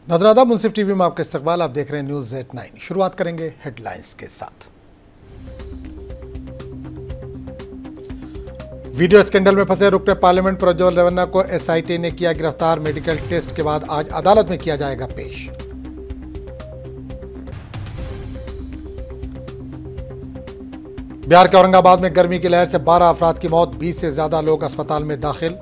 नजरादा मुंसिफ TV में आपका इस्तकबाल। आप देख रहे हैं न्यूज़ Z9। शुरुआत करेंगे हेडलाइंस के साथ। वीडियो स्कैंडल में फंसे रुकने पार्लियामेंट प्रज्वल रेवन्ना को SIT ने किया गिरफ्तार। मेडिकल टेस्ट के बाद आज अदालत में किया जाएगा पेश। बिहार के औरंगाबाद में गर्मी की लहर से 12 अफराद की मौत, 20 से ज्यादा लोग अस्पताल में दाखिल।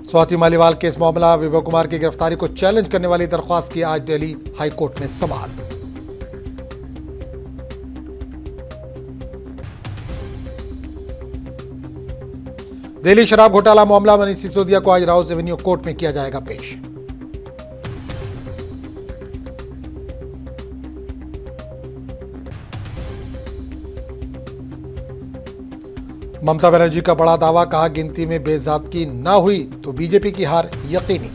स्वाति मालीवाल केस मामला, विभव कुमार की गिरफ्तारी को चैलेंज करने वाली दरख्वास्त की आज दिल्ली हाईकोर्ट में समाअत। दिल्ली शराब घोटाला मामला, मनीष सिसोदिया को आज राउस एवेन्यू कोर्ट में किया जाएगा पेश। ममता बनर्जी का बड़ा दावा, कहा गिनती में बेज़ाब्ती न हुई तो बीजेपी की हार यकीनी।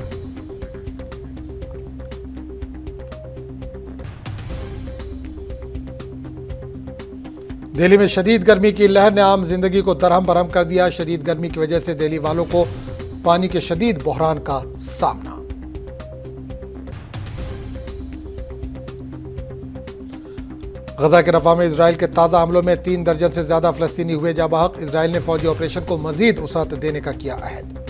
दिल्ली में शदीद गर्मी की लहर ने आम जिंदगी को दरहम बरहम कर दिया। शदीद गर्मी की वजह से दिल्ली वालों को पानी के शदीद बहरान का सामना। गजा के रफा में इजराइल के ताज़ा हमलों में 3 दर्जन से ज्यादा फलस्तीनी हुए जाँ बहक। इजराइल ने फौजी ऑपरेशन को मजीद वसाअत देने का किया अहद।